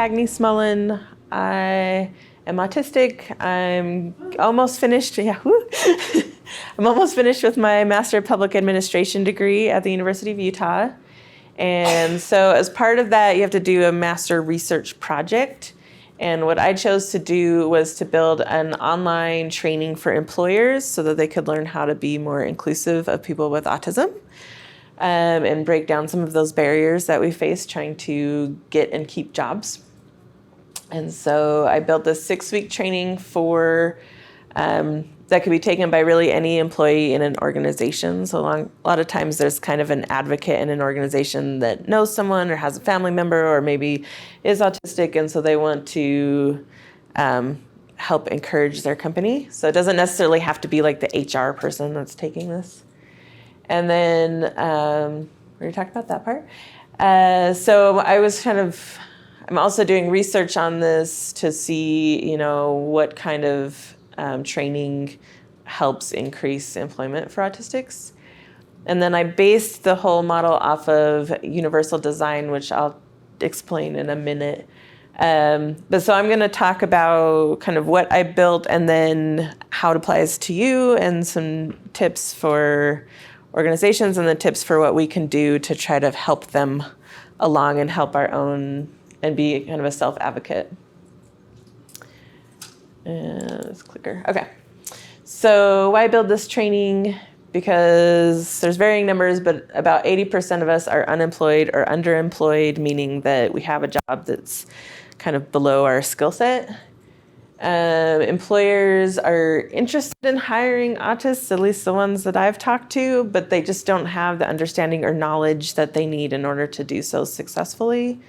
Cagney-Smullen. I am autistic. I'm almost finished. Yeah, woo. I'm almost finished with my Master of Public Administration degree at the University of Utah. And so as part of that, you have to do a master research project. And what I chose to do was to build an online training for employers so that they could learn how to be more inclusive of people with autism, and break down some of those barriers that we face trying to get and keep jobs. And so I built this 6-week training for that could be taken by really any employee in an organization. So a lot of times there's kind of an advocate in an organization that knows someone or has a family member or maybe is autistic, and so they want to help encourage their company. So it doesn't necessarily have to be like the HR person that's taking this. And then we already talked about that part. So I'm also doing research on this to see, what kind of training helps increase employment for autistics. And then I based the whole model off of universal design, which I'll explain in a minute. But so I'm going to talk about kind of what I built and then how it applies to you, and some tips for organizations and the tips for what we can do to try to help them along and help our own and be kind of a self-advocate. This clicker. Okay. So why build this training? Because there's varying numbers, but about 80% of us are unemployed or underemployed, meaning that we have a job that's kind of below our skill set. Employers are interested in hiring autists, at least the ones that I've talked to, but they just don't have the understanding or knowledge that they need in order to do so successfully.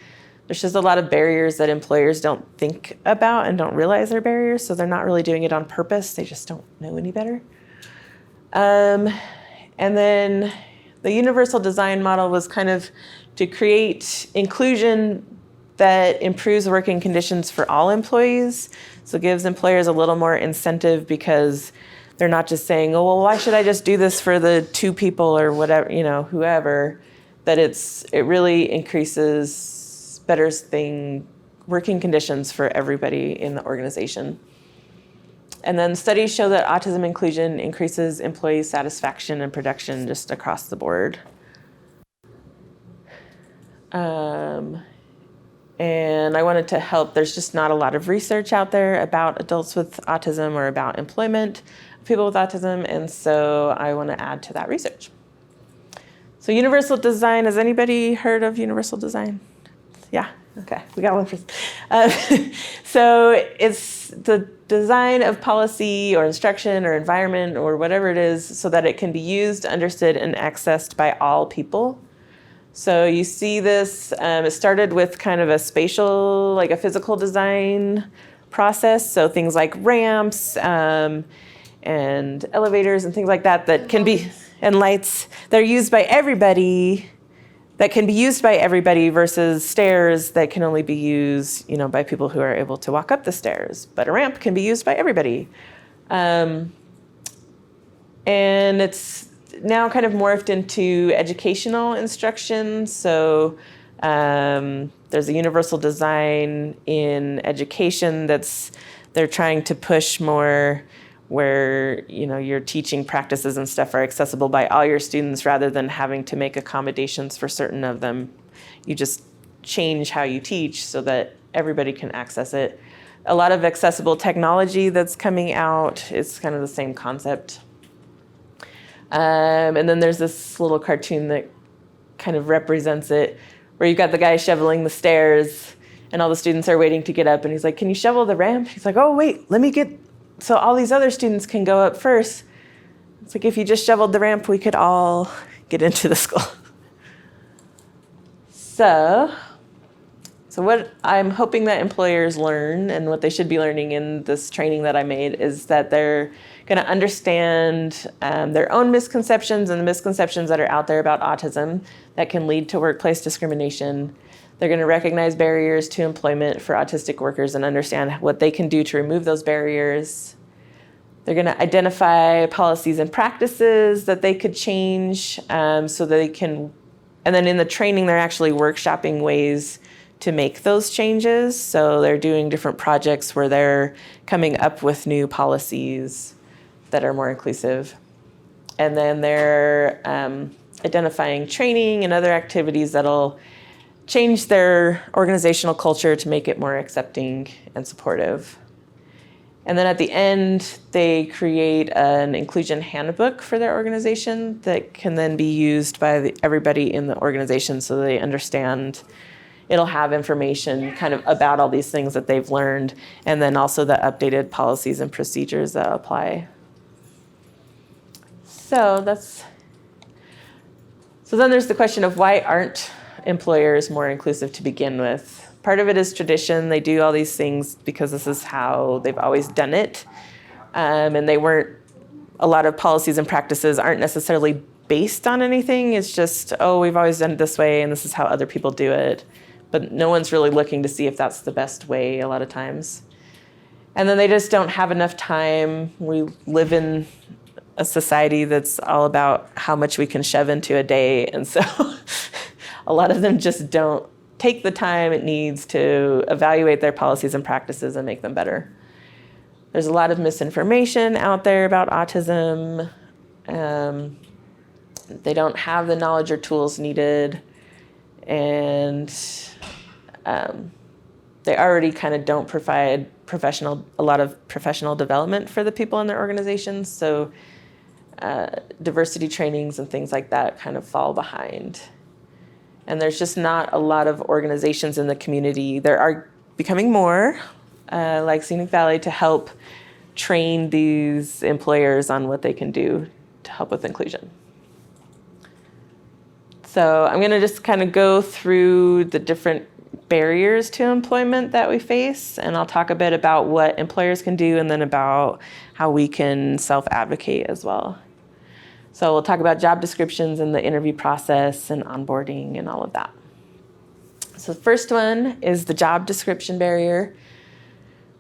There's just a lot of barriers that employers don't think about and don't realize are barriers, so they're not really doing it on purpose. They just don't know any better. And then the universal design model was kind of to create inclusion that improves working conditions for all employees. So it gives employers a little more incentive, because they're not just saying, oh, well, why should I just do this for the 2 people or whatever, whoever, that it really increases better working conditions for everybody in the organization. And then studies show that autism inclusion increases employee satisfaction and production just across the board. And I wanted to help. There's just not a lot of research out there about adults with autism or about employment of people with autism, and so I want to add to that research. So universal design, has anybody heard of universal design? Yeah, okay, we got one person. So it's the design of policy or instruction or environment or whatever it is so that it can be used, understood, and accessed by all people. So you see this, it started with kind of a spatial, like a physical design process. So things like ramps and elevators and things like that can be, and lights, they're used by everybody, that can be used by everybody, versus stairs that can only be used, by people who are able to walk up the stairs. But a ramp can be used by everybody. And it's now kind of morphed into educational instruction. So there's a universal design in education they're trying to push more, where your teaching practices and stuff are accessible by all your students rather than having to make accommodations for certain of them. You just change how you teach so that everybody can access it. A lot of accessible technology that's coming out is kind of the same concept. And then there's this little cartoon that kind of represents it, where you've got the guy shoveling the stairs and all the students are waiting to get up, and he's like, can you shovel the ramp? He's like, oh, wait, let me so all these other students can go up first. It's like, if you just shoveled the ramp, we could all get into the school. So what I'm hoping that employers learn, and what they should be learning in this training that I made, is that they're going to understand their own misconceptions and the misconceptions that are out there about autism that can lead to workplace discrimination. They're going to recognize barriers to employment for autistic workers and understand what they can do to remove those barriers. They're going to identify policies and practices that they could change so they can, and then in the training, they're actually workshopping ways to make those changes. So they're doing different projects where they're coming up with new policies that are more inclusive. And then they're identifying training and other activities that'll change their organizational culture to make it more accepting and supportive. And then at the end, they create an inclusion handbook for their organization that can then be used by everybody in the organization so they understand. It'll have information kind of about all these things that they've learned, and then also the updated policies and procedures that apply. So then there's the question of why aren't employers more inclusive to begin with? Part of it is tradition. They do all these things because this is how they've always done it. And a lot of policies and practices aren't necessarily based on anything. It's just, we've always done it this way and this is how other people do it. But no one's really looking to see if that's the best way a lot of times. And then they just don't have enough time. We live in a society that's all about how much we can shove into a day. And so a lot of them just don't take the time it needs to evaluate their policies and practices and make them better. There's a lot of misinformation out there about autism. They don't have the knowledge or tools needed. And they already kind of don't provide a lot of professional development for the people in their organizations. So diversity trainings and things like that kind of fall behind. And there's just not a lot of organizations in the community. There are becoming more, like Scenic Valley, to help train these employers on what they can do to help with inclusion. So I'm going to just kind of go through the different barriers to employment that we face, and I'll talk a bit about what employers can do and then about how we can self-advocate as well. So we'll talk about job descriptions and the interview process and onboarding and all of that. So the first one is the job description barrier,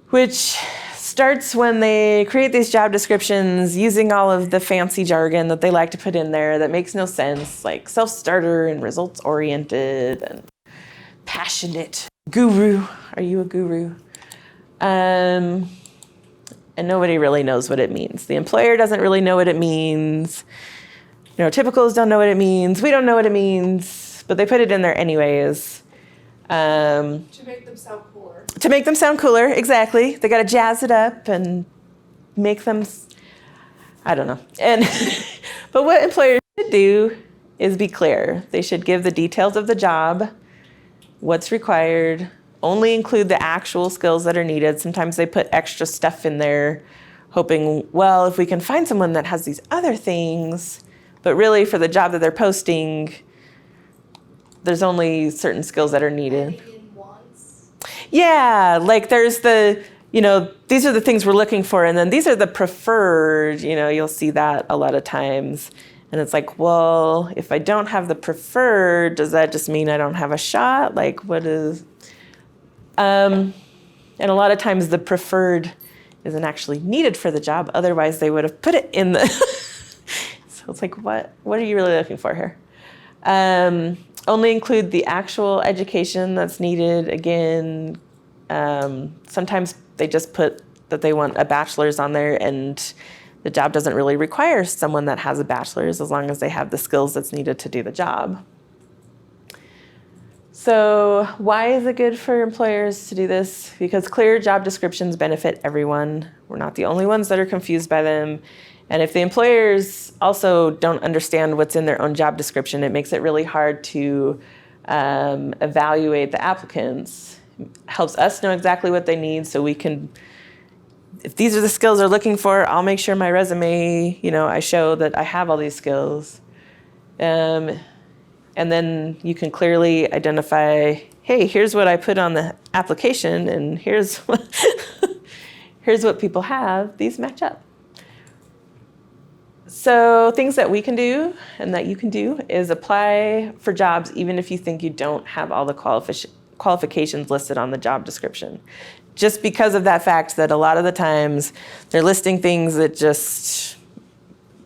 which starts when they create these job descriptions using all of the fancy jargon that they like to put in there that makes no sense, like self-starter and results-oriented and passionate. Guru, are you a guru? And nobody really knows what it means. The employer doesn't really know what it means. Neurotypicals don't know what it means. We don't know what it means, but they put it in there anyways. To make them sound cooler. To make them sound cooler, exactly. They got to jazz it up and make them, I don't know. But what employers should do is be clear. They should give the details of the job, what's required, only include the actual skills that are needed. Sometimes they put extra stuff in there, hoping, well, if we can find someone that has these other things, but really for the job that they're posting, there's only certain skills that are needed. Yeah, like there's the, these are the things we're looking for, and then these are the preferred, you'll see that a lot of times. And it's like, well, if I don't have the preferred, does that just mean I don't have a shot? Like, what is... and a lot of times the preferred isn't actually needed for the job. Otherwise, they would have put it in the... So it's like, what are you really looking for here? Only include the actual education that's needed. Again, sometimes they just put that they want a bachelor's on there, and the job doesn't really require someone that has a bachelor's as long as they have the skills that's needed to do the job. So why is it good for employers to do this? Because clear job descriptions benefit everyone. We're not the only ones that are confused by them. And if the employers also don't understand what's in their own job description, it makes it really hard to evaluate the applicants. It helps us know exactly what they need so we can, if these are the skills they're looking for, I'll make sure my resume, I show that I have all these skills. And then you can clearly identify, hey, here's what I put on the application, and here's what people have. These match up. So things that we can do and that you can do is apply for jobs even if you think you don't have all the qualifications listed on the job description. Just because of that fact that a lot of the times they're listing things that just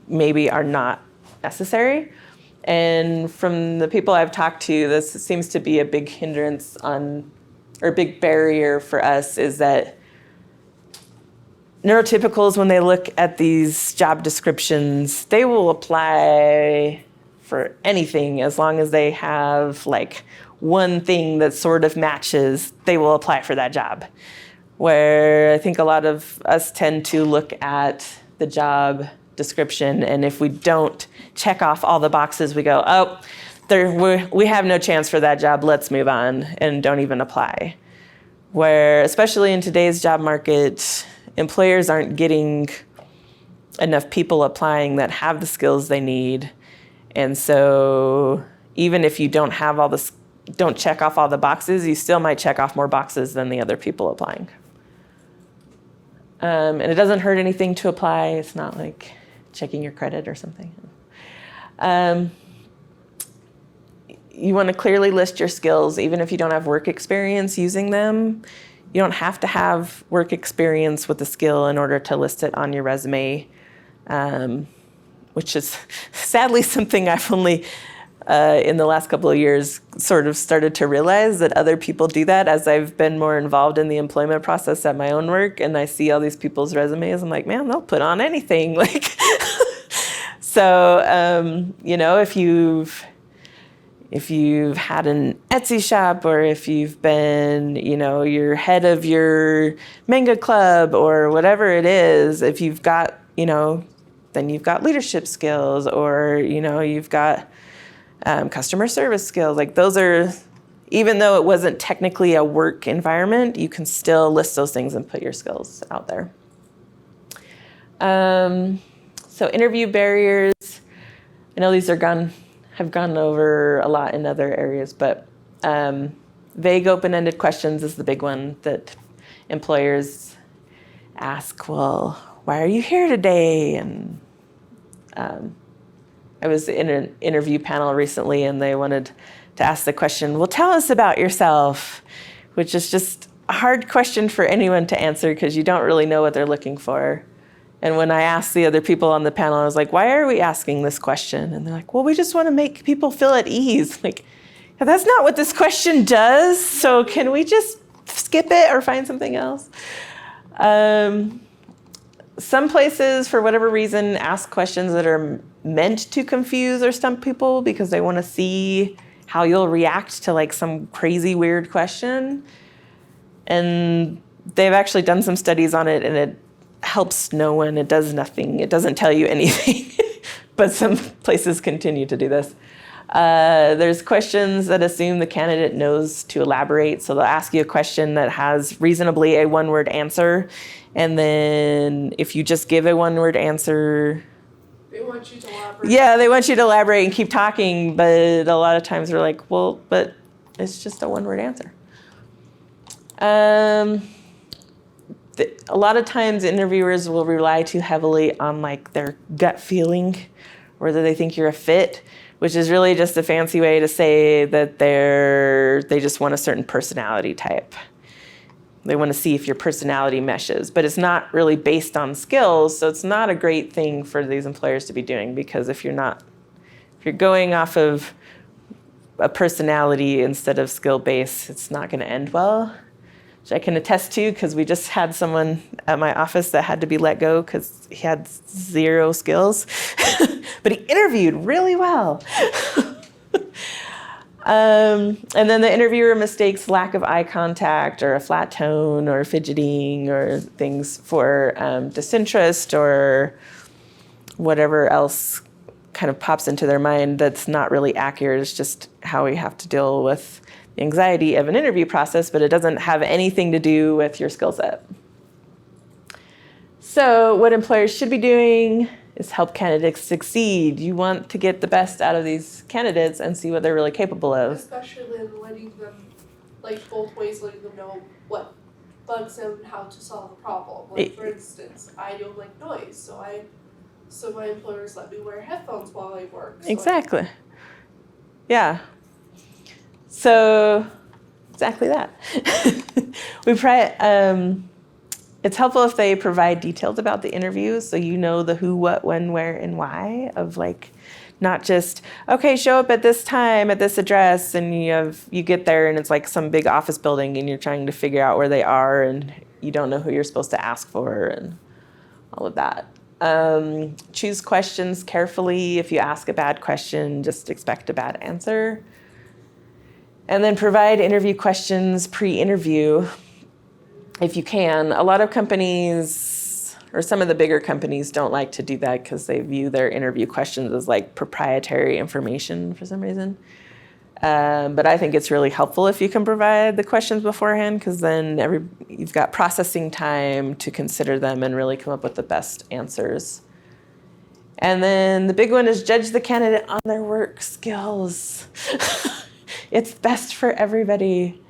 maybe are not necessary. And from the people I've talked to, this seems to be a big hindrance or a big barrier for us, is that neurotypicals, when they look at these job descriptions, they will apply for anything as long as they have like one thing that sort of matches, they will apply for that job. Where I think a lot of us tend to look at the job description, and if we don't check off all the boxes, we go, oh, we have no chance for that job, let's move on, and don't even apply. Where, especially in today's job market, employers aren't getting enough people applying that have the skills they need. And so even if you don't check off all the boxes, you still might check off more boxes than the other people applying. And it doesn't hurt anything to apply. It's not like checking your credit or something. You want to clearly list your skills, even if you don't have work experience using them. You don't have to have work experience with the skill in order to list it on your resume, which is sadly something I've only, in the last couple of years, sort of started to realize that other people do that as I've been more involved in the employment process at my own work, and I see all these people's resumes. I'm like, man, they'll put on anything. Like, so, if you've had an Etsy shop, or if you've been, you're head of your manga club or whatever it is, if you've got, then you've got leadership skills, or, you've got customer service skills. Like, those are, even though it wasn't technically a work environment, you can still list those things and put your skills out there. So interview barriers, I know these have gone over a lot in other areas, but vague open-ended questions is the big one that employers ask. Well, why are you here today? And I was in an interview panel recently, and they wanted to ask the question, well, tell us about yourself, which is just a hard question for anyone to answer because you don't really know what they're looking for. And when I asked the other people on the panel, I was like, why are we asking this question? And they're like, well, we just want to make people feel at ease. Like, that's not what this question does. So can we just skip it or find something else? Some places, for whatever reason, ask questions that are meant to confuse or stump people because they want to see how you'll react to like some crazy weird question. And they've actually done some studies on it, and it helps no one. It does nothing. It doesn't tell you anything. But some places continue to do this. There's questions that assume the candidate knows to elaborate. So they'll ask you a question that has reasonably a one-word answer. And then if you just give a one-word answer, they want you to elaborate. Yeah, they want you to elaborate and keep talking. But a lot of times we're like, well, but it's just a one-word answer. A lot of times interviewers will rely too heavily on like their gut feeling, whether they think you're a fit, which is really just a fancy way to say that they just want a certain personality type. They want to see if your personality meshes, but it's not really based on skills, so it's not a great thing for these employers to be doing, because if you're going off of a personality instead of skill base, it's not going to end well. Which I can attest to, because we just had someone at my office that had to be let go because he had 0 skills, but he interviewed really well. And then the interviewer mistakes lack of eye contact or a flat tone or fidgeting or things for disinterest or whatever else kind of pops into their mind that's not really accurate. It's just how we have to deal with the anxiety of an interview process, but it doesn't have anything to do with your skill set. So what employers should be doing is help candidates succeed. You want to get the best out of these candidates and see what they're really capable of. Especially letting them, like both ways, letting them know what bugs them and how to solve a problem. Like for instance, I don't like noise, so my employers let me wear headphones while I work. So Exactly. Yeah. So exactly that. It's helpful if they provide details about the interview, so you know the who, what, when, where, and why of like not just, okay, show up at this time at this address, and you get there and it's like some big office building and you're trying to figure out where they are and you don't know who you're supposed to ask for and all of that. Choose questions carefully. If you ask a bad question, just expect a bad answer. And then provide interview questions pre-interview if you can. A lot of companies, or some of the bigger companies, don't like to do that because they view their interview questions as like proprietary information for some reason. But I think it's really helpful if you can provide the questions beforehand, because then you've got processing time to consider them and really come up with the best answers. And then the big one is judge the candidate on their work skills. It's best for everybody.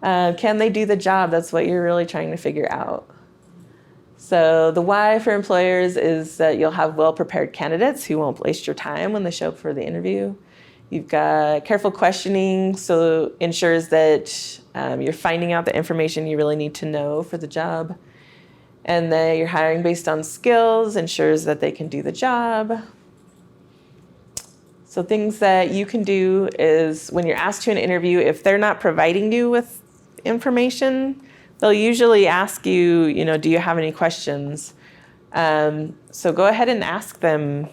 Can they do the job? That's what you're really trying to figure out. So the why for employers is that you'll have well-prepared candidates who won't waste your time when they show up for the interview. You've got careful questioning, so ensures that you're finding out the information you really need to know for the job. And that you're hiring based on skills, ensures that they can do the job. So things that you can do is when you're asked to an interview, if they're not providing you with information, they'll usually ask you, do you have any questions? So go ahead and ask them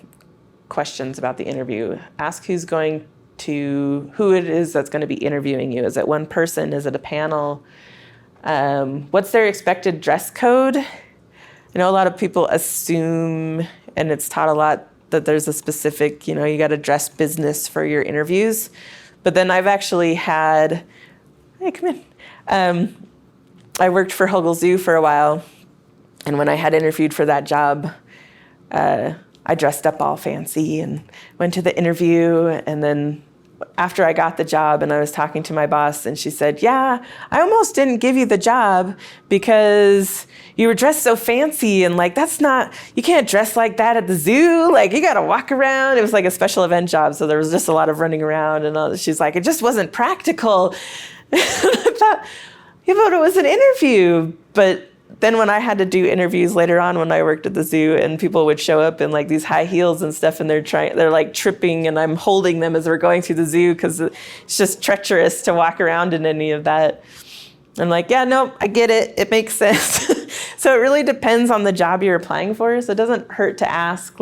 questions about the interview. Ask who it is that's going to be interviewing you. Is it one person? Is it a panel? What's their expected dress code? I know a lot of people assume, and it's taught a lot, that there's a specific, you got to dress business for your interviews. But then I've actually had, hey, come in. I worked for Hogel Zoo for a while. And when I had interviewed for that job, I dressed up all fancy and went to the interview. And then after I got the job and I was talking to my boss, and she said, yeah, I almost didn't give you the job because you were dressed so fancy, and you can't dress like that at the zoo. You got to walk around. It was like a special event job, so there was just a lot of running around, and she's like, it just wasn't practical. I thought, yeah, but it was an interview. But then when I had to do interviews later on when I worked at the zoo, and people would show up in these high heels and stuff, and they're tripping, and I'm holding them as we're going through the zoo because it's just treacherous to walk around in any of that. I'm like, yeah, no, I get it. It makes sense. So it really depends on the job you're applying for. So it doesn't hurt to ask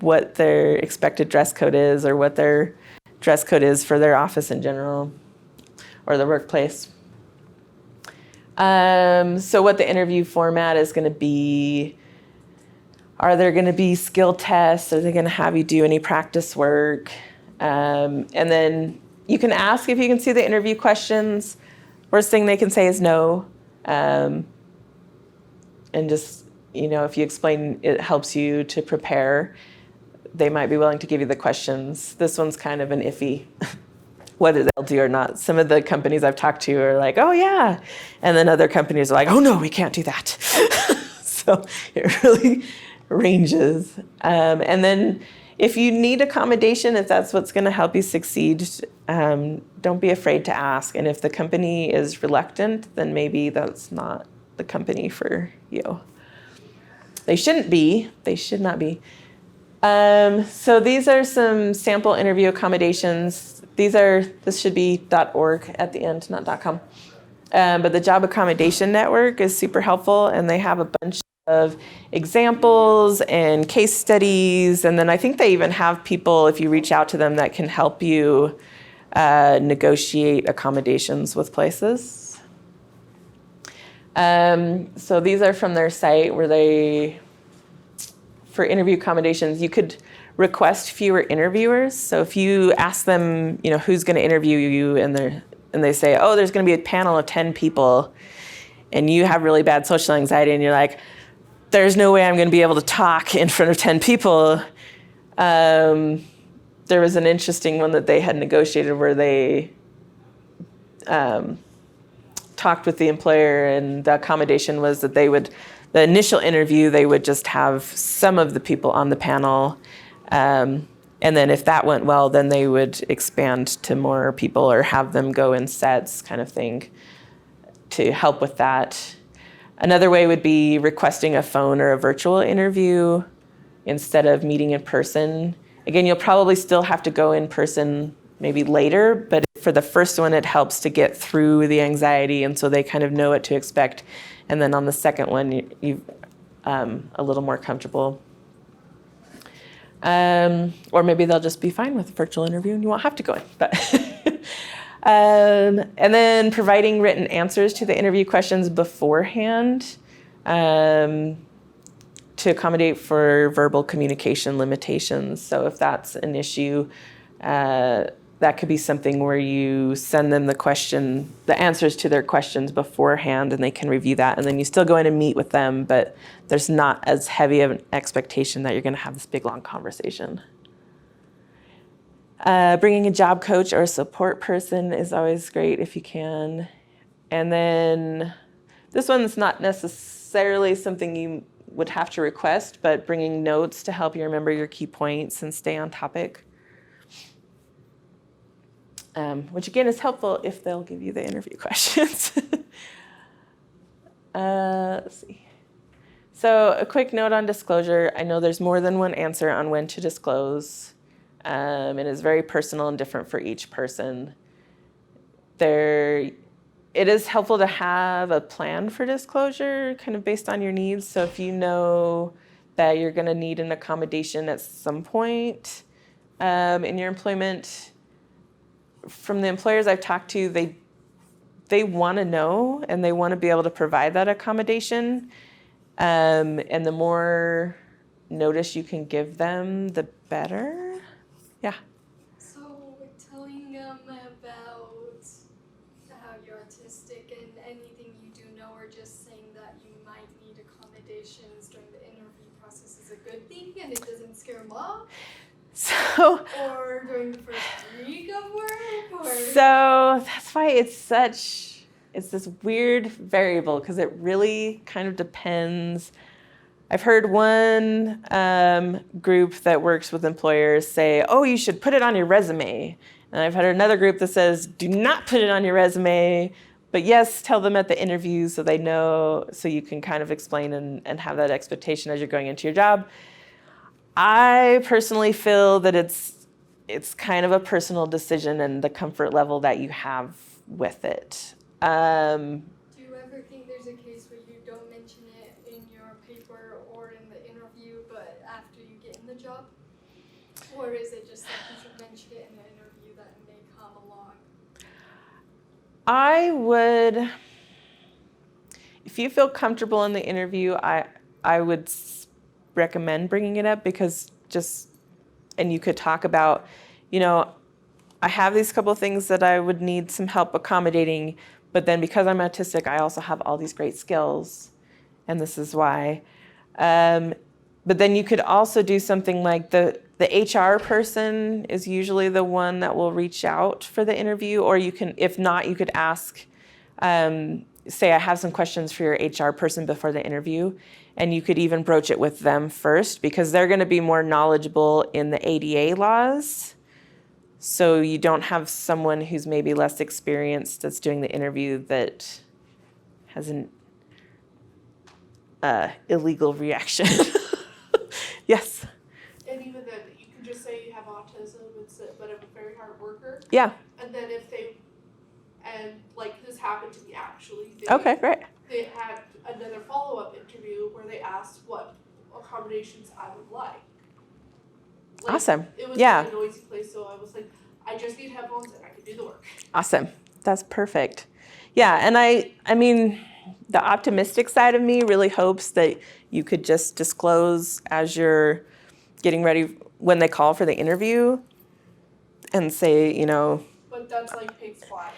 what their expected dress code is, or what their dress code is for their office in general or the workplace. So what the interview format is going to be, are there going to be skill tests? Are they going to have you do any practice work? And then you can ask if you can see the interview questions. Worst thing they can say is no. And just, if you explain it helps you to prepare, they might be willing to give you the questions. This one's kind of an iffy, whether they'll do or not. Some of the companies I've talked to are like, oh yeah. And then other companies are like, oh no, we can't do that. So it really ranges. And then if you need accommodation, if that's what's going to help you succeed, don't be afraid to ask. And if the company is reluctant, then maybe that's not the company for you. They shouldn't be. They should not be. So these are some sample interview accommodations. This should be .org at the end, not .com. But the Job Accommodation Network is super helpful, and they have a bunch of examples and case studies. And then I think they even have people, if you reach out to them, that can help you negotiate accommodations with places. So these are from their site where for interview accommodations, you could request fewer interviewers. So if you ask them, who's going to interview you, and they say, oh, there's going to be a panel of 10 people, and you have really bad social anxiety, and you're like, there's no way I'm going to be able to talk in front of 10 people. There was an interesting one that they had negotiated where they talked with the employer, and the accommodation was that the initial interview, they would just have some of the people on the panel. And then if that went well, then they would expand to more people or have them go in sets kind of thing to help with that. Another way would be requesting a phone or a virtual interview instead of meeting in person. Again, you'll probably still have to go in person maybe later, but for the first one, it helps to get through the anxiety, and so they kind of know what to expect. And then on the second one, you a little more comfortable. Or maybe they'll just be fine with a virtual interview and you won't have to go in. But and then providing written answers to the interview questions beforehand to accommodate for verbal communication limitations. So if that's an issue, that could be something where you send them the answers to their questions beforehand, and they can review that. And then you still go in and meet with them, but there's not as heavy of an expectation that you're going to have this big, long conversation. Bringing a job coach or a support person is always great if you can. And then this one's not necessarily something you would have to request, but bringing notes to help you remember your key points and stay on topic. Which again is helpful if they'll give you the interview questions. Let's see. So a quick note on disclosure. I know there's more than one answer on when to disclose. It is very personal and different for each person. It is helpful to have a plan for disclosure, kind of based on your needs. So if you know that you're going to need an accommodation at some point in your employment, from the employers I've talked to, they want to know and they want to be able to provide that accommodation. And the more notice you can give them, the better. Yeah. So telling them about how you're autistic and anything you do know, or just saying that you might need accommodations during the interview process is a good thing and it doesn't scare them off? So, or during the first week of work? Or? So that's why it's this weird variable, because it really kind of depends. I've heard one group that works with employers say, oh, you should put it on your resume. And I've had another group that says, do not put it on your resume, but yes, tell them at the interview so they know, so you can kind of explain and have that expectation as you're going into your job. I personally feel that it's kind of a personal decision and the comfort level that you have with it. Do you ever think there's a case where you don't mention it in your paper or in the interview, but after you get in the job? Or is it just like you should mention it in the interview that may come along? I would, if you feel comfortable in the interview, I would recommend bringing it up, because and you could talk about, I have these couple of things that I would need some help accommodating, but then because I'm autistic, I also have all these great skills, and this is why. But then you could also do something like the HR person is usually the one that will reach out for the interview, or you can, if not, you could ask, say I have some questions for your HR person before the interview, and you could even broach it with them first, because they're going to be more knowledgeable in the ADA laws. So you don't have someone who's maybe less experienced that's doing the interview that has an illegal reaction. Yes. And even then, you can just say you have autism, but I'm a very hard worker. Yeah. And then like this happened to me actually. Okay, great. They had another follow-up interview where they asked what accommodations I would like. Awesome. It was Yeah. like a noisy place, so I was like, I just need headphones and I can do the work. Awesome. That's perfect. Yeah, and I mean, the optimistic side of me really hopes that you could just disclose as you're getting ready when they call for the interview and say, But that's like pigs fly.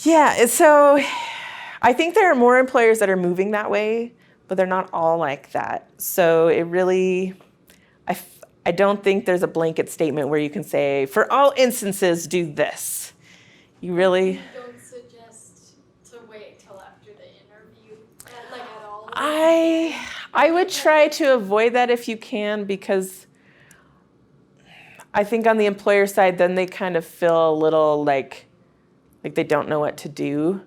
Yeah, so I think there are more employers that are moving that way, but they're not all like that. So it really, I don't think there's a blanket statement where you can say, for all instances, do this. You really... You don't suggest to wait till after the interview, like at all? I would try to avoid that if you can, because I think on the employer side, then they kind of feel a little like they don't know what to do.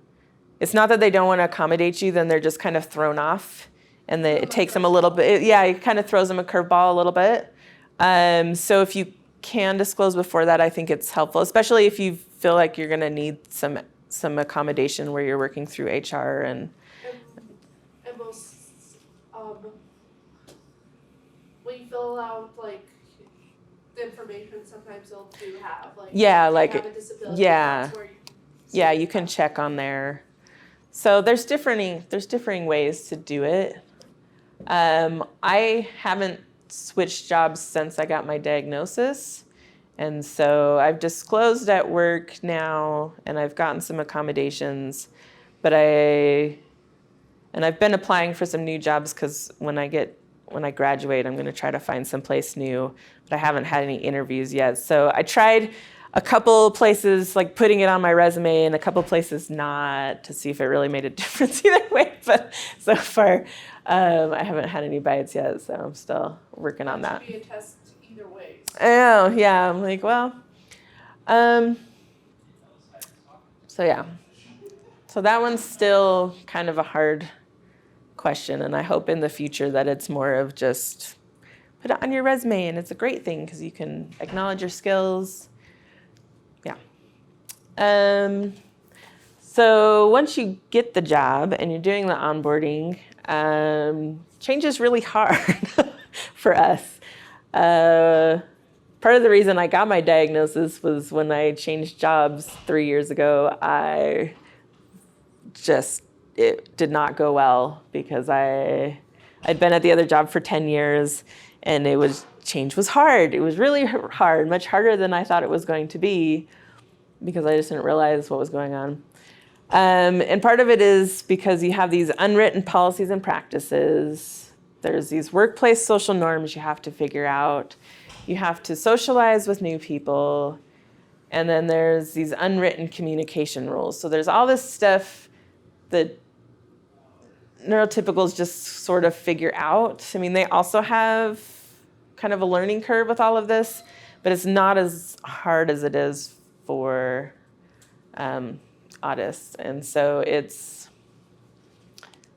It's not that they don't want to accommodate you, then they're just kind of thrown off, and it takes them a little bit. Yeah, it kind of throws them a curveball a little bit. So if you can disclose before that, I think it's helpful, especially if you feel like you're going to need some accommodation where you're working through HR and most when you fill out like the information, sometimes they'll do have like yeah, do you like have a disability, yeah, that's where you yeah, you can check on there. So there's differing ways to do it. I haven't switched jobs since I got my diagnosis. And so I've disclosed at work now, and I've gotten some accommodations, but I've been applying for some new jobs because when I graduate, I'm going to try to find someplace new, but I haven't had any interviews yet. So I tried a couple places, like putting it on my resume, and a couple places not, to see if it really made a difference either way. But so far, I haven't had any bites yet, so I'm still working on that. Should be a test either way. Oh, yeah. I'm like, well, so yeah. So that one's still kind of a hard question, and I hope in the future that it's more of just put it on your resume, and it's a great thing because you can acknowledge your skills. Yeah. So once you get the job and you're doing the onboarding, change is really hard for us. Part of the reason I got my diagnosis was when I changed jobs 3 years ago. It did not go well because I'd been at the other job for 10 years, and change was hard. It was really hard, much harder than I thought it was going to be, because I just didn't realize what was going on. And part of it is because you have these unwritten policies and practices. There's these workplace social norms you have to figure out. You have to socialize with new people. And then there's these unwritten communication rules. So there's all this stuff that neurotypicals just sort of figure out. I mean, they also have kind of a learning curve with all of this, but it's not as hard as it is for autists. And so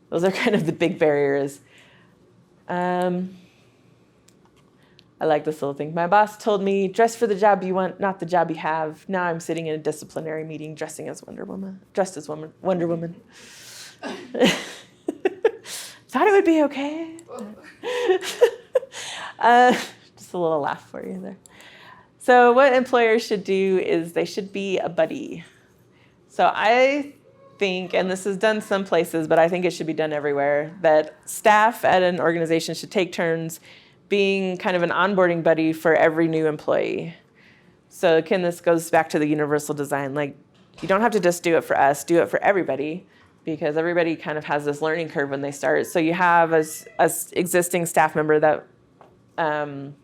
those are kind of the big barriers. I like this little thing. My boss told me, dress for the job you want, not the job you have. Now I'm sitting in a disciplinary meeting dressed as Wonder Woman. Thought it would be okay. Just a little laugh for you there. So what employers should do is they should be a buddy. So I think, and this is done some places, but I think it should be done everywhere, that staff at an organization should take turns being kind of an onboarding buddy for every new employee. So again, this goes back to the universal design. Like, you don't have to just do it for us, do it for everybody, because everybody kind of has this learning curve when they start. So you have a existing staff member that kind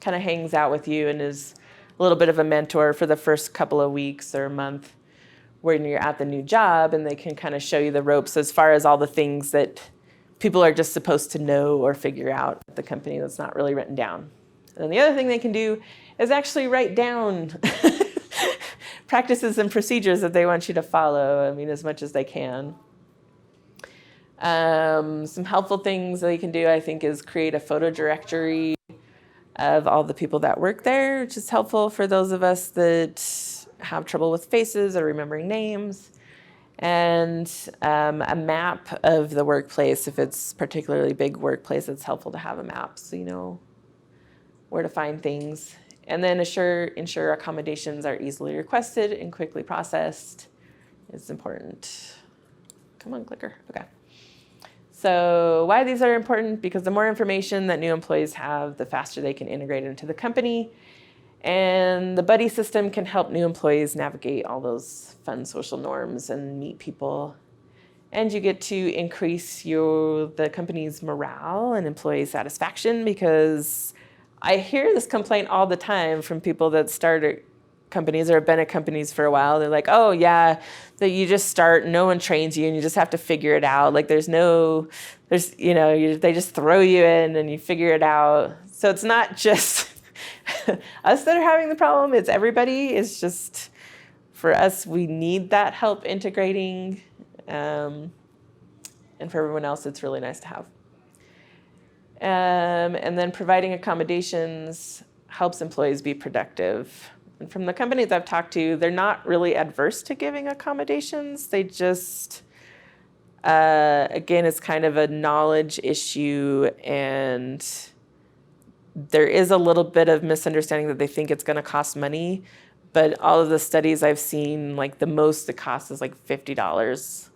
of hangs out with you and is a little bit of a mentor for the first couple of weeks or a month when you're at the new job, and they can kind of show you the ropes as far as all the things that people are just supposed to know or figure out at the company that's not really written down. And then the other thing they can do is actually write down practices and procedures that they want you to follow, as much as they can. Some helpful things that you can do, I think, is create a photo directory of all the people that work there, which is helpful for those of us that have trouble with faces or remembering names. And a map of the workplace. If it's particularly big workplace, it's helpful to have a map so you know where to find things. And then ensure accommodations are easily requested and quickly processed. It's important. Come on, clicker. Okay. So why these are important? Because the more information that new employees have, the faster they can integrate into the company. And the buddy system can help new employees navigate all those fun social norms and meet people. And you get to increase the company's morale and employee satisfaction, because I hear this complaint all the time from people that start companies or have been at companies for a while. They're like, oh yeah, that you just start, no one trains you and you just have to figure it out. Like they just throw you in and you figure it out. So it's not just us that are having the problem, it's everybody. It's just, for us, we need that help integrating. And for everyone else, it's really nice to have. And then providing accommodations helps employees be productive. And from the companies I've talked to, they're not really adverse to giving accommodations. They just, again, it's kind of a knowledge issue, and there is a little bit of misunderstanding that they think it's going to cost money. But all of the studies I've seen, like the most it costs is like $50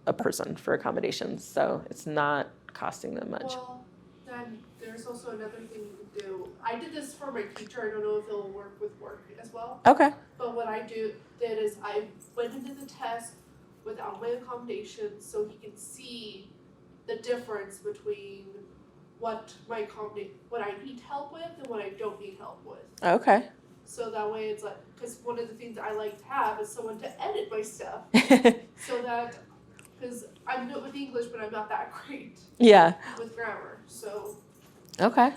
a person for accommodations. So it's not costing them much. Well, then there's also another thing you can do. I did this for my teacher. I don't know if it'll work with work as well. Okay. But what I did is I went into the test without my accommodations so he can see the difference between what I need help with and what I don't need help with. Okay. So that way it's like, because one of the things I like to have is someone to edit my stuff. So that, because I'm good with English, but I'm not that great Yeah. with grammar. So Okay.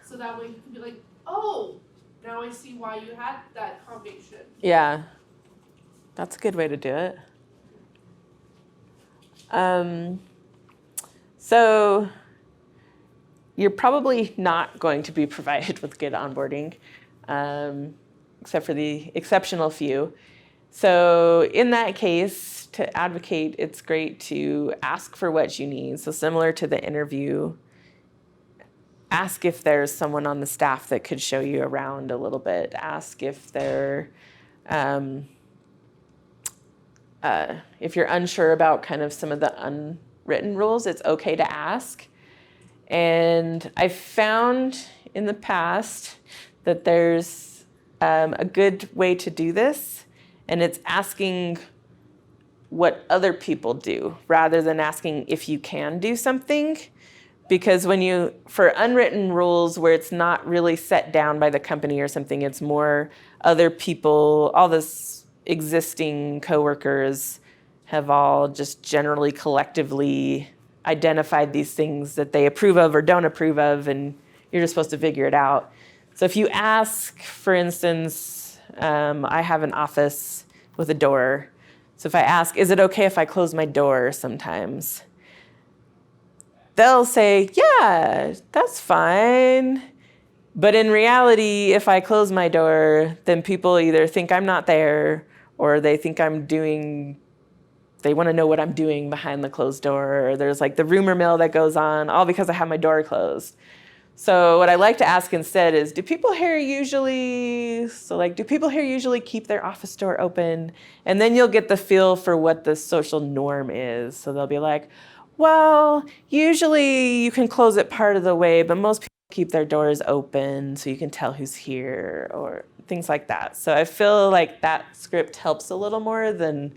so that way you can be like, oh, now I see why you had that accommodation. Yeah. That's a good way to do it. So you're probably not going to be provided with good onboarding, except for the exceptional few. So in that case, to advocate, it's great to ask for what you need. So similar to the interview, ask if there's someone on the staff that could show you around a little bit. Ask if if you're unsure about kind of some of the unwritten rules, it's okay to ask. And I've found in the past that there's a good way to do this, and it's asking what other people do rather than asking if you can do something. Because for unwritten rules where it's not really set down by the company or something, it's more other people, all this existing coworkers have all just generally collectively identified these things that they approve of or don't approve of, and you're just supposed to figure it out. So if you ask, for instance, I have an office with a door. So if I ask, is it okay if I close my door sometimes? They'll say, yeah, that's fine. But in reality, if I close my door, then people either think I'm not there or they think they want to know what I'm doing behind the closed door. Or there's like the rumor mill that goes on, all because I have my door closed. So what I like to ask instead is, do people here usually keep their office door open? And then you'll get the feel for what the social norm is. So they'll be like, well, usually you can close it part of the way, but most people keep their doors open so you can tell who's here or things like that. So I feel like that script helps a little more than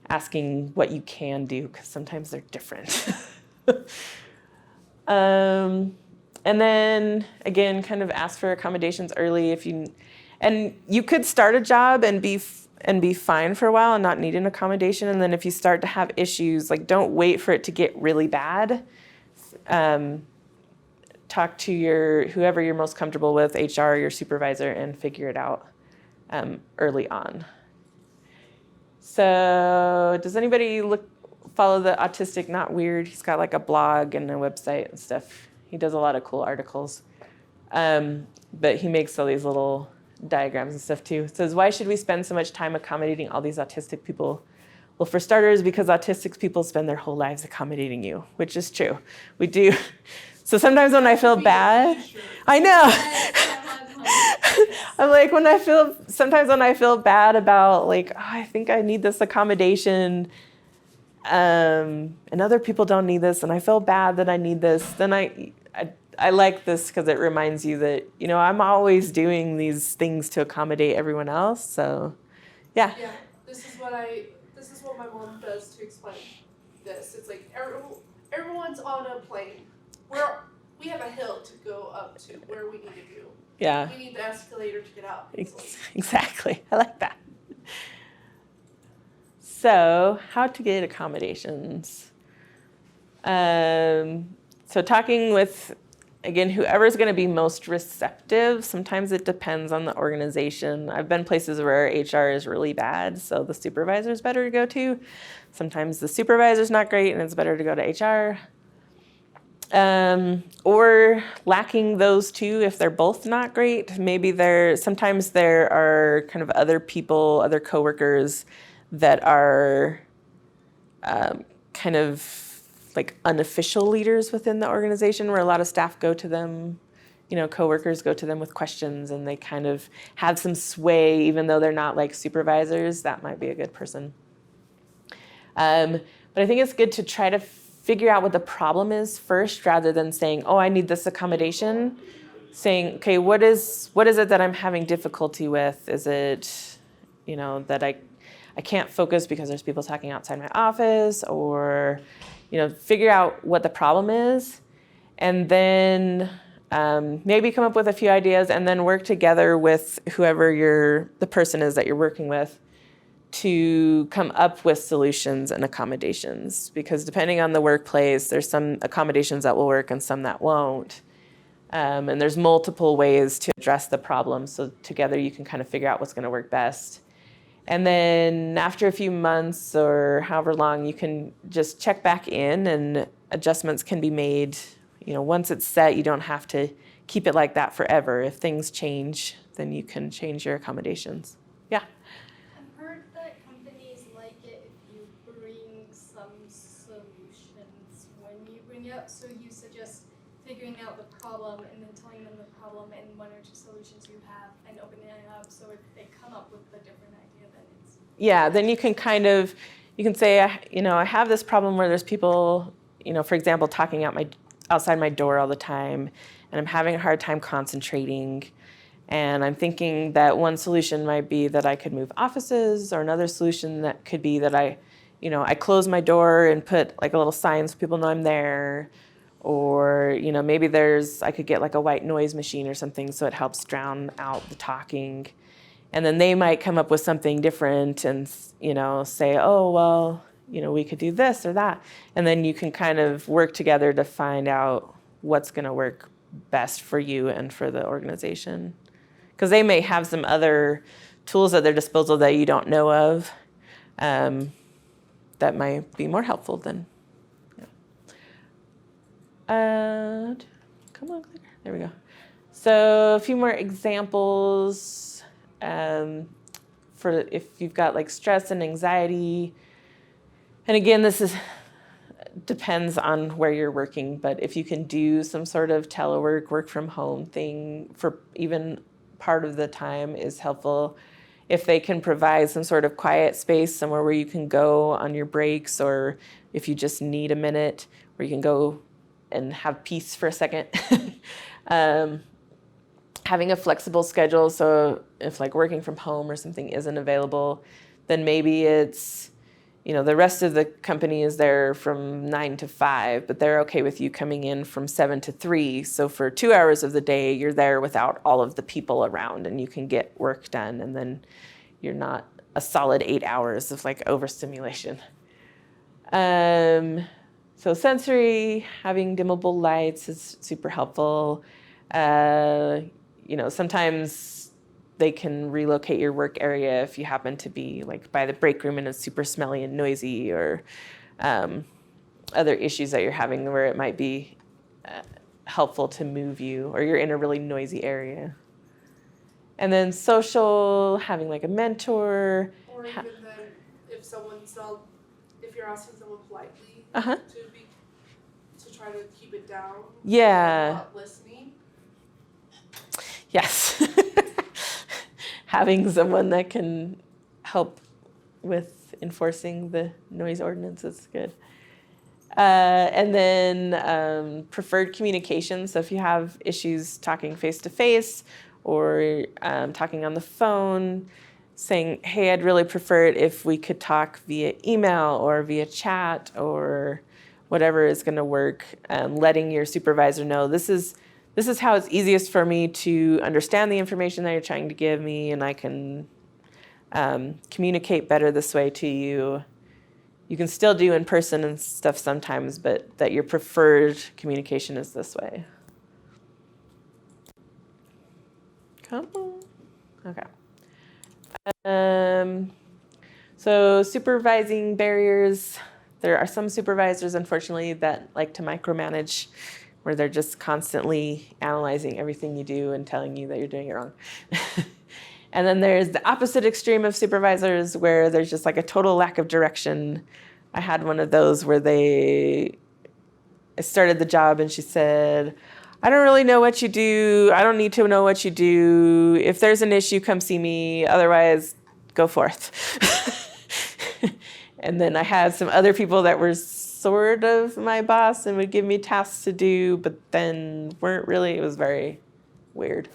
asking what you can do, because sometimes they're different. And then again, kind of ask for accommodations early and you could start a job and be fine for a while and not need an accommodation. And then if you start to have issues, like don't wait for it to get really bad. Talk to whoever you're most comfortable with, HR, your supervisor, and figure it out early on. So does anybody follow the Autistic Not Weird? He's got like a blog and a website and stuff. He does a lot of cool articles. But he makes all these little diagrams and stuff too. It says, why should we spend so much time accommodating all these autistic people? Well, for starters, because autistic people spend their whole lives accommodating you, which is true. We do. So sometimes when I feel bad, I know. I'm like, sometimes when I feel bad about like, oh, I think I need this accommodation, and other people don't need this, and I feel bad that I need this, then I like this because it reminds you that, I'm always doing these things to accommodate everyone else. So, yeah. Yeah, this is what my mom does to explain this. It's like everyone's on a plane. We have a hill to go up to where we need to do. Yeah. We need the escalator to get up. Exactly. I like that. So, how to get accommodations. So talking with, again, whoever's going to be most receptive. Sometimes it depends on the organization. I've been places where HR is really bad, so the supervisor's better to go to. Sometimes the supervisor's not great, and it's better to go to HR. Or lacking those two if they're both not great. Maybe sometimes there are kind of other people, other coworkers that are kind of like unofficial leaders within the organization, where a lot of staff go to them, coworkers go to them with questions, and they kind of have some sway even though they're not like supervisors. That might be a good person. But I think it's good to try to figure out what the problem is first, rather than saying, oh, I need this accommodation. Saying, okay, what is it that I'm having difficulty with? Is it, that I can't focus because there's people talking outside my office, or, figure out what the problem is, and then maybe come up with a few ideas, and then work together with whoever the person is that you're working with to come up with solutions and accommodations. Because depending on the workplace, there's some accommodations that will work and some that won't. And there's multiple ways to address the problem. So together you can kind of figure out what's going to work best. And then after a few months or however long, you can just check back in, and adjustments can be made. Once it's set, you don't have to keep it like that forever. If things change, then you can change your accommodations. Yeah. I've heard that companies like it if you bring some solutions when you bring it up. So you suggest figuring out the problem and then telling them the problem and one or two solutions you have and opening it up, so if they come up with a different idea, then it's... Yeah, then you can say, I have this problem where there's people, for example, talking outside my door all the time, and I'm having a hard time concentrating. And I'm thinking that one solution might be that I could move offices, or another solution that could be that I close my door and put like a little sign so people know I'm there. Or, maybe I could get like a white noise machine or something so it helps drown out the talking. And then they might come up with something different and, say, oh, well, we could do this or that. And then you can kind of work together to find out what's going to work best for you and for the organization. Because they may have some other tools at their disposal that you don't know of that might be more helpful than. Come on, clicker. There we go. So a few more examples for if you've got like stress and anxiety. And again, this depends on where you're working, but if you can do some sort of telework, work from home thing for even part of the time is helpful. If they can provide some sort of quiet space, somewhere where you can go on your breaks, or if you just need a minute where you can go and have peace for a second. Having a flexible schedule, so if like working from home or something isn't available, then maybe it's, the rest of the company is there from 9 to 5, but they're okay with you coming in from 7 to 3. So for 2 hours of the day, you're there without all of the people around, and you can get work done, and then you're not a solid 8 hours of like overstimulation. So sensory, having dimmable lights is super helpful. Sometimes they can relocate your work area if you happen to be like by the break room and it's super smelly and noisy, or other issues that you're having where it might be helpful to move you, or you're in a really noisy area. And then social, having like a mentor. Or even then, if you're asking someone politely to try to keep it down. Yeah. Not listening. Yes. Having someone that can help with enforcing the noise ordinance is good. And then preferred communication. So if you have issues talking face-to-face or talking on the phone, saying, hey, I'd really prefer it if we could talk via email or via chat or whatever is going to work, letting your supervisor know this is how it's easiest for me to understand the information that you're trying to give me, and I can communicate better this way to you. You can still do in person and stuff sometimes, but that your preferred communication is this way. Come on. Okay. So supervising barriers, There are some supervisors, unfortunately, that like to micromanage, where they're just constantly analyzing everything you do and telling you that you're doing it wrong. And then there's the opposite extreme of supervisors, where there's just like a total lack of direction. I had one of those where I started the job and she said, I don't really know what you do. I don't need to know what you do. If there's an issue, come see me. Otherwise, go forth. And then I had some other people that were sort of my boss and would give me tasks to do, but then weren't really. It was very weird.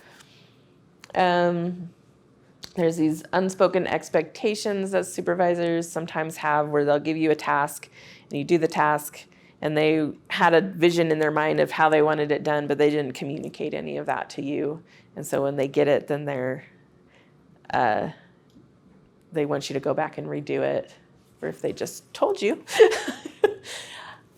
There's these unspoken expectations that supervisors sometimes have, where they'll give you a task and you do the task, and they had a vision in their mind of how they wanted it done, but they didn't communicate any of that to you. And so when they get it, then they want you to go back and redo it, or if they just told you.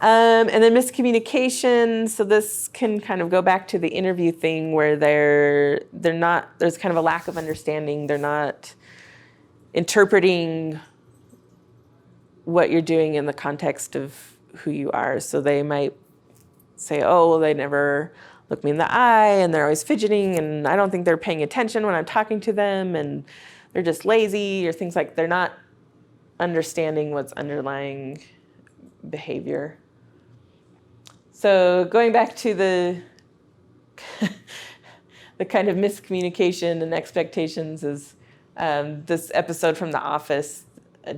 And then miscommunication. So this can kind of go back to the interview thing, where there's kind of a lack of understanding. They're not interpreting what you're doing in the context of who you are. So they might say, oh, well, they never look me in the eye, and they're always fidgeting, and I don't think they're paying attention when I'm talking to them, and they're just lazy, or things like they're not understanding what's underlying behavior. So going back to the kind of miscommunication and expectations is this episode from The Office.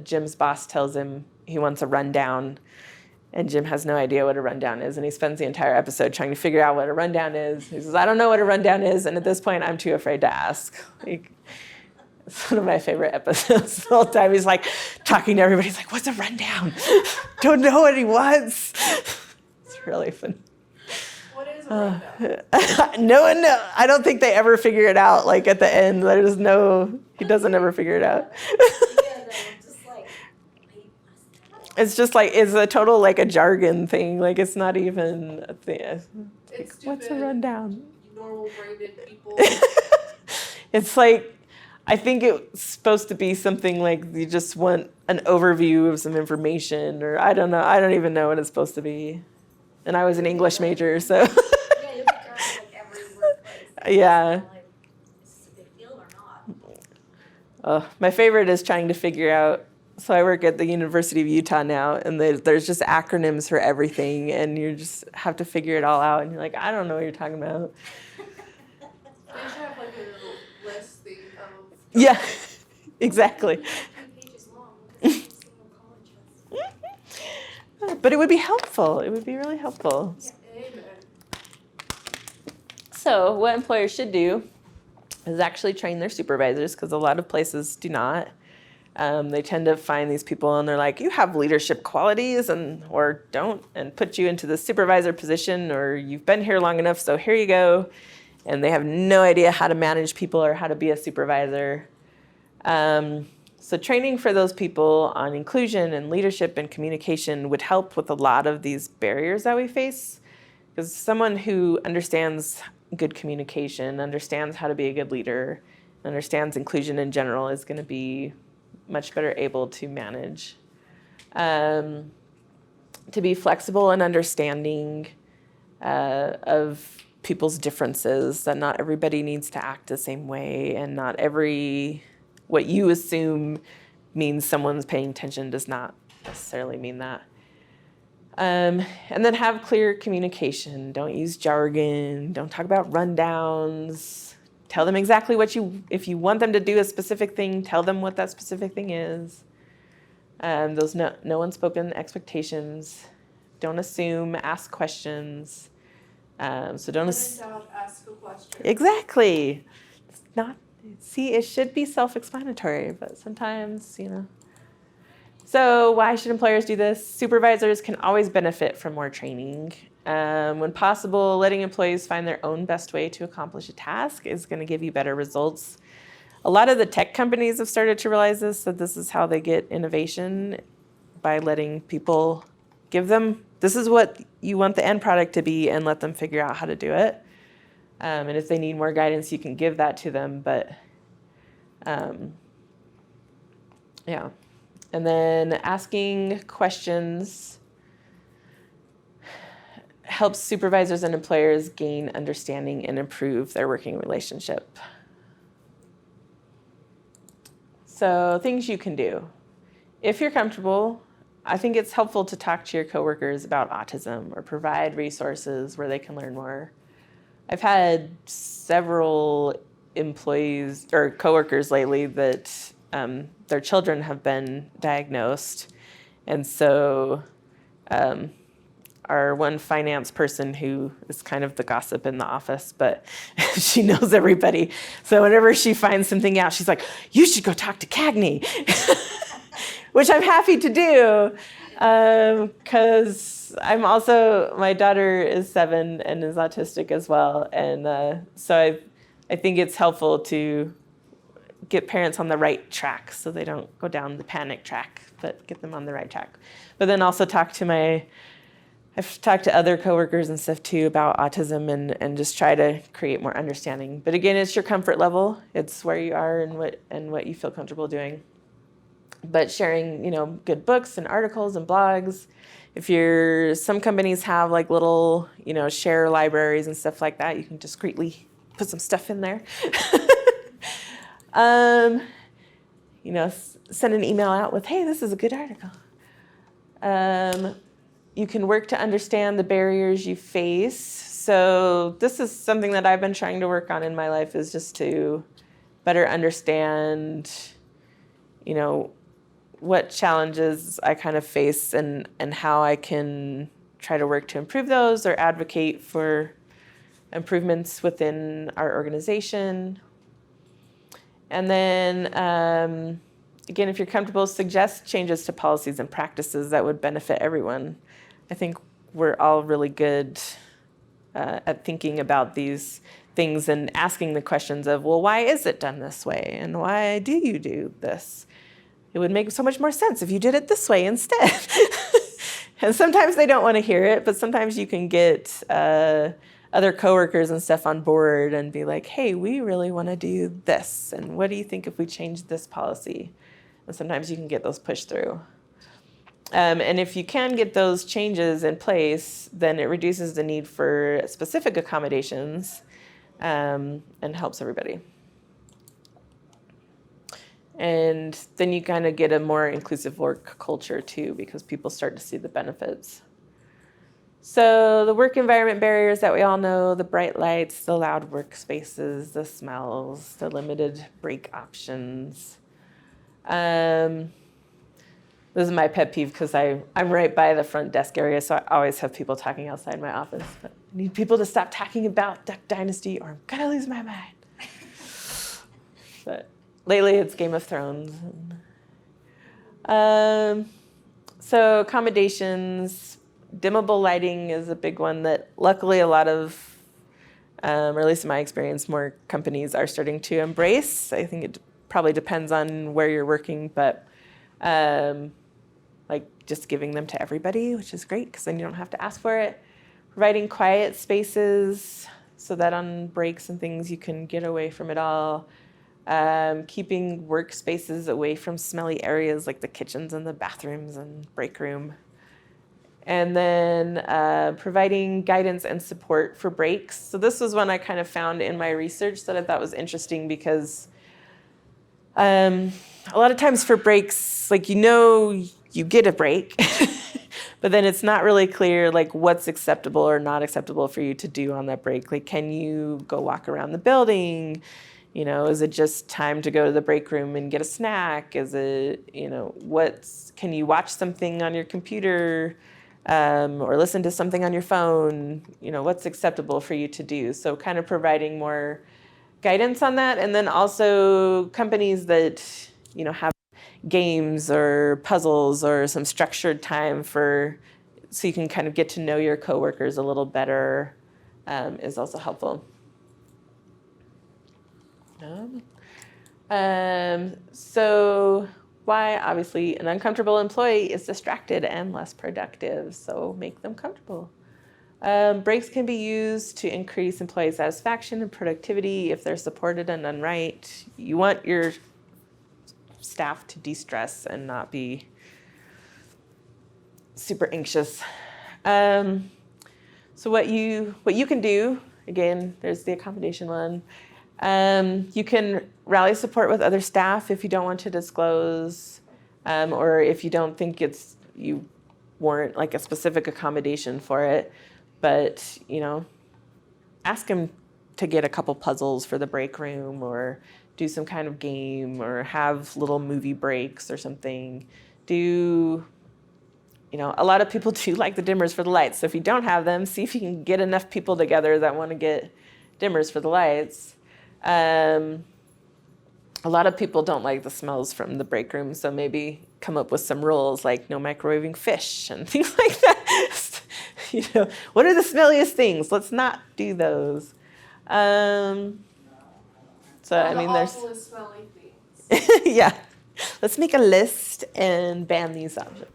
Jim's boss tells him he wants a rundown, and Jim has no idea what a rundown is, and he spends the entire episode trying to figure out what a rundown is. He says, I don't know what a rundown is, and at this point, I'm too afraid to ask. It's one of my favorite episodes. The whole time he's like talking to everybody. He's like, what's a rundown? Don't know what he wants. It's really fun. What is a rundown? No one knows. I don't think they ever figure it out. Like at the end, there's no, he doesn't ever figure it out. It's just like, it's a total like a jargon thing. Like it's not even a thing. It's stupid. What's a rundown? Normal braided people. It's like, I think it's supposed to be something like you just want an overview of some information, or I don't know. I don't even know what it's supposed to be. And I was an English major, so. Yeah, you'll be careful like every workplace. Yeah. Like, is this a big deal or not? My favorite is trying to figure out. So I work at the University of Utah now, and there's just acronyms for everything, and you just have to figure it all out, and you're like, I don't know what you're talking about. They should have like a listing of. Yeah, exactly. 3 pages long. What does every single college has? But it would be helpful. It would be really helpful. Amen. So what employers should do is actually train their supervisors, because a lot of places do not. They tend to find these people and they're like, you have leadership qualities or don't, and put you into the supervisor position, or you've been here long enough, so here you go. And they have no idea how to manage people or how to be a supervisor. So training for those people on inclusion and leadership and communication would help with a lot of these barriers that we face. Because someone who understands good communication, understands how to be a good leader, understands inclusion in general is going to be much better able to manage. To be flexible and understanding of people's differences, that not everybody needs to act the same way, and not what you assume means someone's paying attention does not necessarily mean that. And then have clear communication. Don't use jargon. Don't talk about rundowns. Tell them exactly if you want them to do a specific thing, tell them what that specific thing is. Those no unspoken expectations. Don't assume, ask questions. So don't Ask a question. Exactly. It's not, it should be self-explanatory, but sometimes, So why should employers do this? Supervisors can always benefit from more training. When possible, letting employees find their own best way to accomplish a task is going to give you better results. A lot of the tech companies have started to realize that this is how they get innovation, by letting people this is what you want the end product to be, and let them figure out how to do it. And if they need more guidance, you can give that to them. But yeah. And then asking questions helps supervisors and employers gain understanding and improve their working relationship. So things you can do. If you're comfortable, I think it's helpful to talk to your coworkers about autism or provide resources where they can learn more. I've had several employees or coworkers lately that their children have been diagnosed. And so our one finance person who is kind of the gossip in the office, but she knows everybody. So whenever she finds something out, she's like, you should go talk to Cagney, which I'm happy to do because my daughter is 7 and is autistic as well. And so I think it's helpful to get parents on the right track so they don't go down the panic track, but get them on the right track. But then also I've talked to other coworkers and stuff too about autism and just try to create more understanding. But again, it's your comfort level. It's where you are and what you feel comfortable doing. But sharing, good books and articles and blogs. Some companies have like little, share libraries and stuff like that. You can discreetly put some stuff in there. Send an email out with, hey, this is a good article. You can work to understand the barriers you face. So this is something that I've been trying to work on in my life, is just to better understand, what challenges I kind of face and how I can try to work to improve those or advocate for improvements within our organization. And then, again, if you're comfortable, suggest changes to policies and practices that would benefit everyone. I think we're all really good at thinking about these things and asking the questions of, well, why is it done this way? And why do you do this? It would make so much more sense if you did it this way instead. And sometimes they don't want to hear it, but sometimes you can get other coworkers and stuff on board and be like, hey, we really want to do this. And what do you think if we change this policy? And sometimes you can get those pushed through. And if you can get those changes in place, then it reduces the need for specific accommodations and helps everybody. And then you kind of get a more inclusive work culture too, because people start to see the benefits. So the work environment barriers that we all know, the bright lights, the loud workspaces, the smells, the limited break options. This is my pet peeve because I'm right by the front desk area, so I always have people talking outside my office. But I need people to stop talking about Duck Dynasty or I'm going to lose my mind. But lately it's Game of Thrones. So accommodations, dimmable lighting is a big one that luckily a lot of, or at least in my experience, more companies are starting to embrace. I think it probably depends on where you're working, but like just giving them to everybody, which is great because then you don't have to ask for it. Providing quiet spaces so that on breaks and things you can get away from it all. Keeping workspaces away from smelly areas like the kitchens and the bathrooms and break room. And then providing guidance and support for breaks. So this was one I kind of found in my research that I thought was interesting because a lot of times for breaks, like you get a break, but then it's not really clear like what's acceptable or not acceptable for you to do on that break. Like, can you go walk around the building? Is it just time to go to the break room and get a snack? Is it, can you watch something on your computer or listen to something on your phone? What's acceptable for you to do? So kind of providing more guidance on that. And then also companies that, have games or puzzles or some structured time so you can kind of get to know your coworkers a little better is also helpful. So why? Obviously, an uncomfortable employee is distracted and less productive, so make them comfortable. Breaks can be used to increase employee satisfaction and productivity if they're supported and done right. You want your staff to de-stress and not be super anxious. So what you can do, again, there's the accommodation one. You can rally support with other staff if you don't want to disclose, or if you don't think you warrant like a specific accommodation for it. But, ask them to get a couple puzzles for the break room, or do some kind of game, or have little movie breaks or something. A lot of people do like the dimmers for the lights. So if you don't have them, see if you can get enough people together that want to get dimmers for the lights. A lot of people don't like the smells from the break room, so maybe come up with some rules like no microwaving fish and things like that. What are the smelliest things? Let's not do those. There's Awful smelly things. yeah. Let's make a list and ban these options.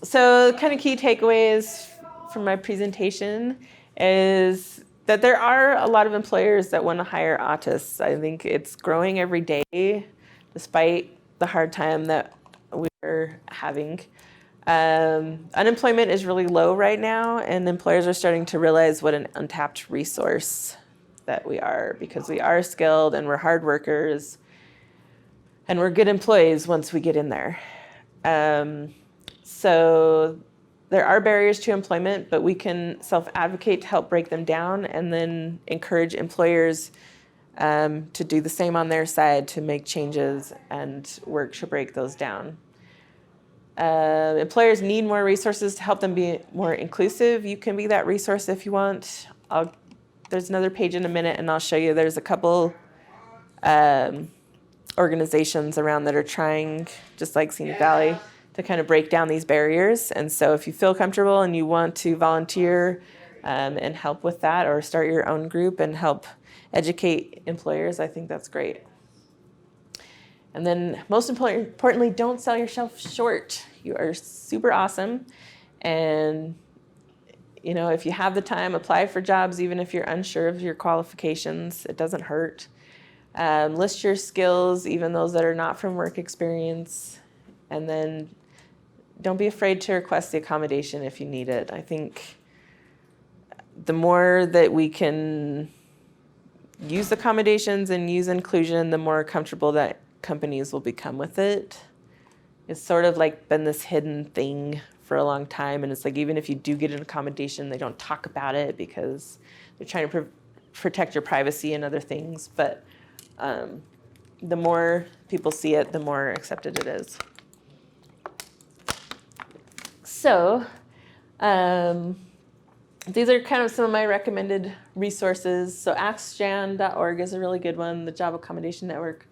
So kind of key takeaways from my presentation is that there are a lot of employers that want to hire autists. I think it's growing every day, despite the hard time that we're having. Unemployment is really low right now, and employers are starting to realize what an untapped resource that we are, because we are skilled and we're hard workers and we're good employees once we get in there. So there are barriers to employment, but we can self-advocate to help break them down, and then encourage employers to do the same on their side, to make changes and work to break those down. Employers need more resources to help them be more inclusive. You can be that resource if you want. There's another page in a minute, and I'll show you. There's a couple organizations around that are trying, just like Scenic Valley, to kind of break down these barriers. And so if you feel comfortable and you want to volunteer and help with that, or start your own group and help educate employers, I think that's great. And then most importantly, don't sell yourself short. You are super awesome. And if you have the time, apply for jobs, even if you're unsure of your qualifications. It doesn't hurt. List your skills, even those that are not from work experience. And then don't be afraid to request the accommodation if you need it. I think the more that we can use accommodations and use inclusion, the more comfortable that companies will become with it. It's sort of like been this hidden thing for a long time, and it's like even if you do get an accommodation, they don't talk about it because they're trying to protect your privacy and other things. But the more people see it, the more accepted it is. So these are kind of some of my recommended resources. So AskJan.org is a really good one, the Job Accommodation Network.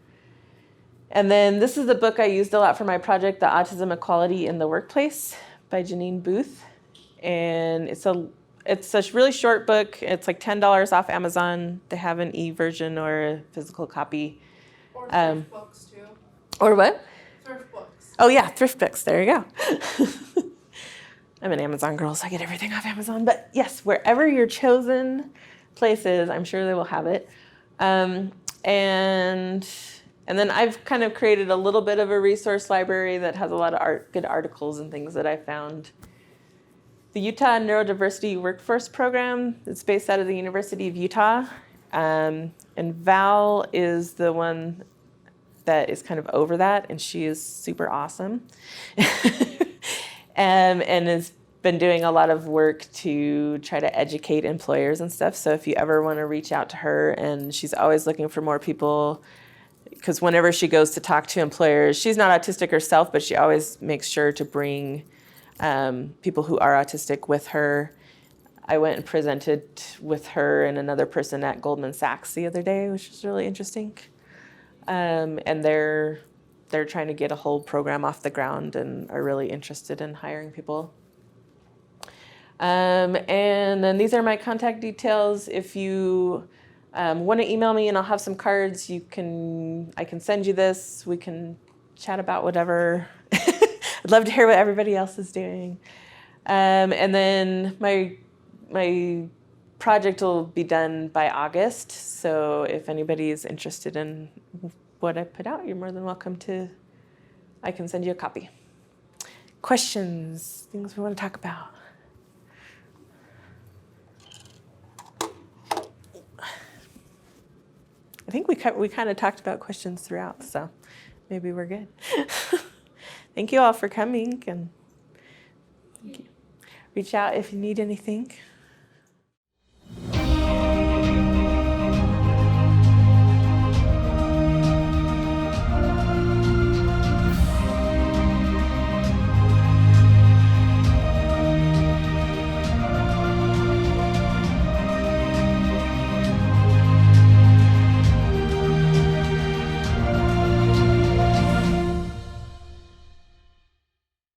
And then this is the book I used a lot for my project, The Autism Equality in the Workplace by Janine Booth. And it's a really short book. It's like $10 off Amazon. They have an e-version or a physical copy. Or thrift books too. Or what? Thrift books. Oh yeah, thrift books. There you go. I'm an Amazon girl, so I get everything off Amazon. But yes, wherever your chosen place is, I'm sure they will have it. And then I've kind of created a little bit of a resource library that has a lot of good articles and things that I found. The Utah Neurodiversity Workforce Program, it's based out of the University of Utah. And Val is the one that is kind of over that, and she is super awesome. And has been doing a lot of work to try to educate employers and stuff. So if you ever want to reach out to her, and she's always looking for more people, because whenever she goes to talk to employers, she's not autistic herself, but she always makes sure to bring people who are autistic with her. I went and presented with her and another person at Goldman Sachs the other day, which was really interesting. And they're trying to get a whole program off the ground and are really interested in hiring people. And then these are my contact details. If you want to email me, and I'll have some cards, I can send you this. We can chat about whatever. I'd love to hear what everybody else is doing. And then my project will be done by August. So if anybody is interested in what I put out, you're more than welcome to, I can send you a copy. Questions, things we want to talk about? I think we kind of talked about questions throughout, so maybe we're good. Thank you all for coming, and reach out if you need anything.